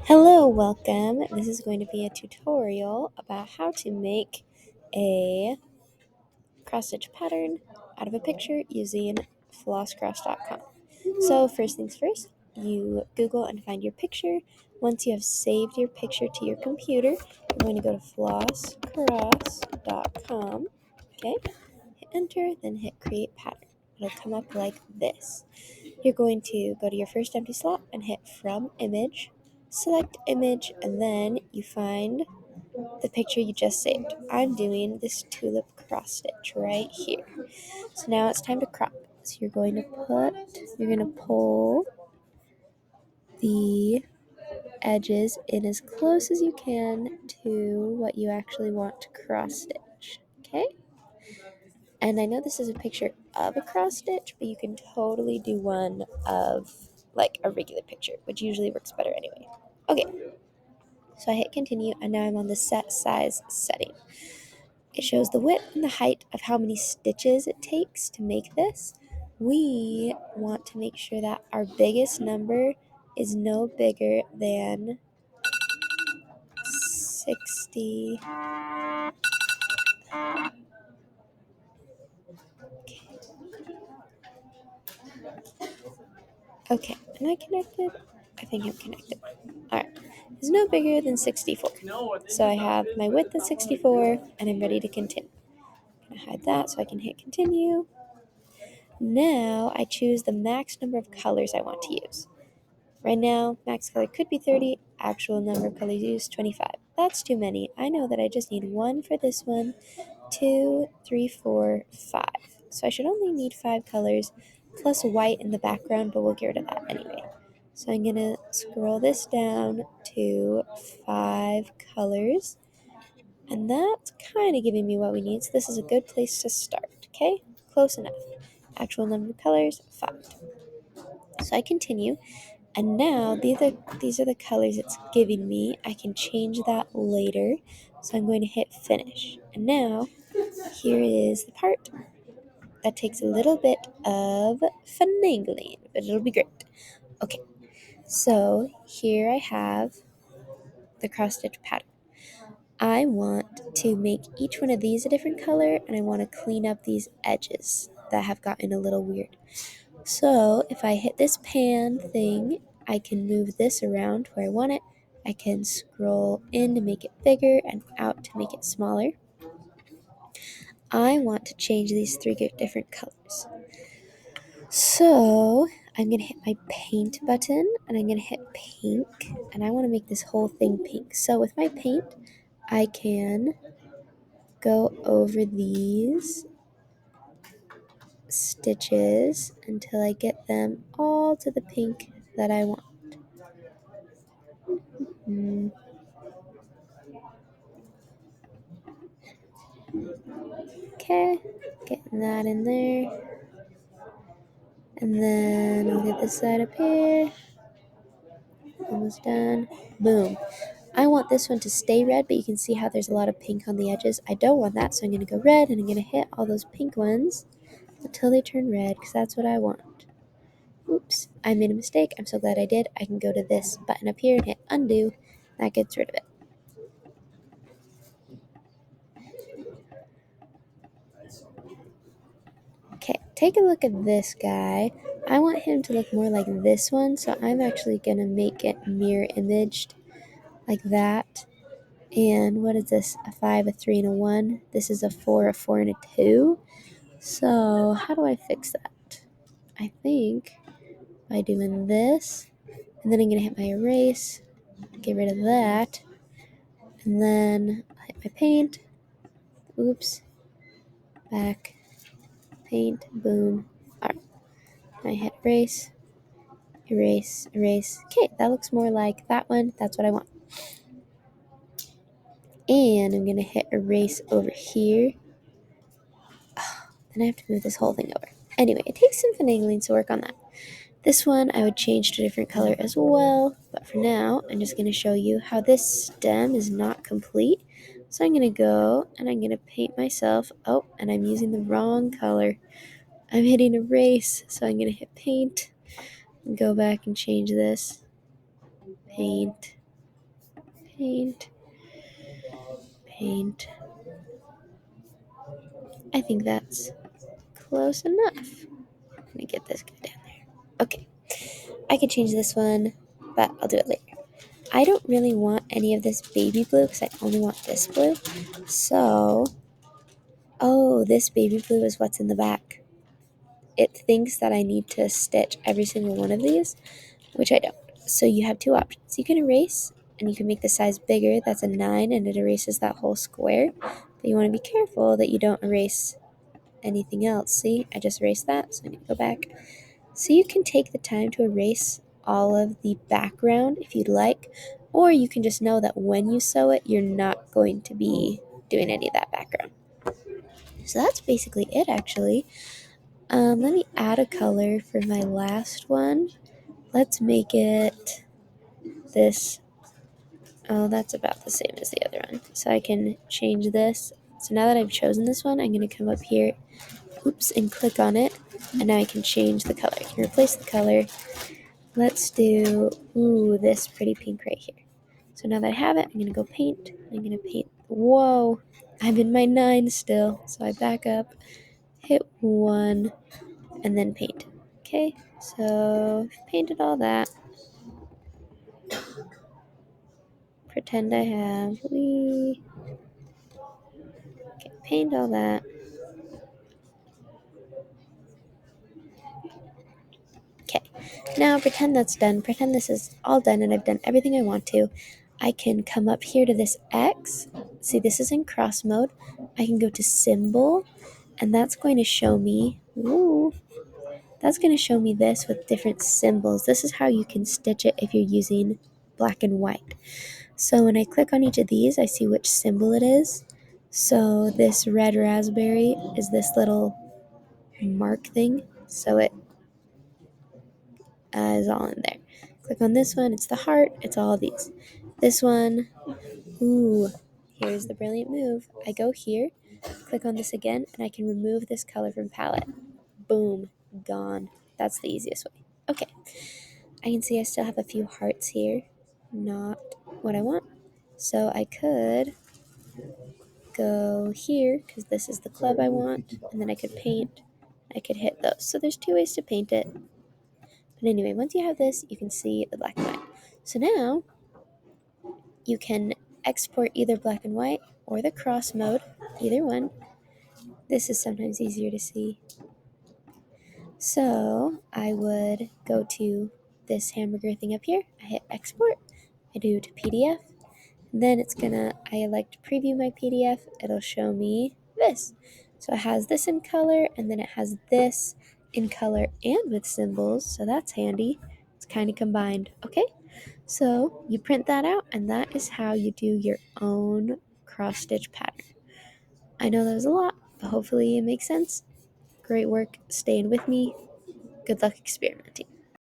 Hello, welcome. This is going to be a tutorial about how to make a cross-stitch pattern out of a picture using FlossCross.com. So first things first, you Google and find your picture. Once you have saved your picture to your computer, you're going to go to FlossCross.com. Okay, hit enter, then hit create pattern. It'll come up like this. You're going to go to your first empty slot and hit from image, select image, and then you find the picture you just saved. I'm doing this tulip cross stitch right here. So now it's time to crop. So you're going to pull the edges in as close as you can to what you actually want to cross stitch. Okay? And I know this is a picture of a cross stitch, but you can totally do one of like a regular picture, which usually works better anyway. Okay, so I hit continue, and now I'm on the set size setting. It shows the width and the height of how many stitches it takes to make this. We want to make sure that our biggest number is no bigger than 60. Okay, am I connected? I think I'm connected. Alright, it's no bigger than 64. So I have my width at 64, and I'm ready to continue. I'm going to hide that so I can hit continue. Now I choose the max number of colors I want to use. Right now, max color could be 30, actual number of colors used 25. That's too many. I know that I just need one for this one, 2, 3, 4, 5. So I should only need 5 colors plus white in the background, but we'll get rid of that anyway. So I'm going to scroll this down to 5 colors, and that's kind of giving me what we need. So this is a good place to start, okay? Close enough. Actual number of colors, 5. So I continue, and now these are the colors it's giving me. I can change that later, so I'm going to hit finish. And now, here is the part that takes a little bit of finagling, but it'll be great. Okay, so here I have the cross stitch pattern. I want to make each one of these a different color, and I want to clean up these edges that have gotten a little weird. So if I hit this pan thing, I can move this around where I want it. I can scroll in to make it bigger and out to make it smaller. I want to change these 3 different colors. So I'm going to hit my paint button, and I'm going to hit pink, and I want to make this whole thing pink. So with my paint, I can go over these stitches until I get them all to the pink that I want. Okay, getting that in there. And then I'll get this side up here. Almost done. Boom. I want this one to stay red, but you can see how there's a lot of pink on the edges. I don't want that, so I'm going to go red, and I'm going to hit all those pink ones until they turn red, because that's what I want. Oops, I made a mistake. I'm so glad I did. I can go to this button up here and hit undo. That gets rid of it. Okay, take a look at this guy. I want him to look more like this one, so I'm actually going to make it mirror imaged like that. And what is this? A 5, a 3, and a 1. This is a 4, a 4, and a 2. So how do I fix that? I think by doing this, and then I'm going to hit my erase, get rid of that, and then I'll hit my paint. Oops. Back. Paint. Boom. Alright. I hit erase. Erase. Erase. Okay, that looks more like that one. That's what I want. And I'm going to hit erase over here. Then I have to move this whole thing over. Anyway, it takes some finagling to work on that. This one I would change to a different color as well, but for now I'm just going to show you how this stem is not complete. So I'm going to go and I'm going to paint myself. Oh, and I'm using the wrong color. I'm hitting erase, so I'm going to hit paint and go back and change this. Paint. paint, paint. I think that's close enough. Let me get this guy down there. Okay, I could change this one, but I'll do it later. I don't really want any of this baby blue because I only want this blue. So, oh, this baby blue is what's in the back. It thinks that I need to stitch every single one of these, which I don't. So you have two options. You can erase, and you can make the size bigger. That's a 9, and it erases that whole square. But you want to be careful that you don't erase anything else. See, I just erased that, so I need to go back. So you can take the time to erase all of the background if you'd like, or you can just know that when you sew it, you're not going to be doing any of that background. So that's basically it, actually. Let me add a color for my last one. Let's make it this. Oh, that's about the same as the other one. So I can change this. So now that I've chosen this one, I'm going to come up here, oops, and click on it. And now I can change the color. I can replace the color. Let's do, this pretty pink right here. So now that I have it, I'm going to go paint. I'm going to paint. Whoa, I'm in my 9 still. So I back up, hit 1, and then paint. Okay, so I've painted all that. Pretend I have, okay, paint all that. Okay, now pretend that's done. Pretend this is all done and I've done everything I want to. I can come up here to this X. See, this is in cross mode. I can go to symbol, and that's going to show me, that's going to show me this with different symbols. This is how you can stitch it if you're using black and white. So when I click on each of these, I see which symbol it is. So this red raspberry is this little mark thing. So it is all in there. Click on this one, it's the heart, it's all these. This one, here's the brilliant move. I go here, click on this again, and I can remove this color from palette. Boom, gone. That's the easiest way. Okay, I can see I still have a few hearts here. Not what I want. So I could go here, because this is the club I want, and then I could paint. I could hit those. So there's 2 ways to paint it. But anyway, once you have this, you can see the black and white. So now you can export either black and white or the cross mode, either one. This is sometimes easier to see. So I would go to this hamburger thing up here. I hit export. I do to PDF. Then it's gonna, I like to preview my PDF. It'll show me this. So it has this in color, and then it has this in color and with symbols. So that's handy. It's kind of combined. Okay. So you print that out, and that is how you do your own cross stitch pattern. I know that was a lot, but hopefully it makes sense. Great work staying with me. Good luck experimenting.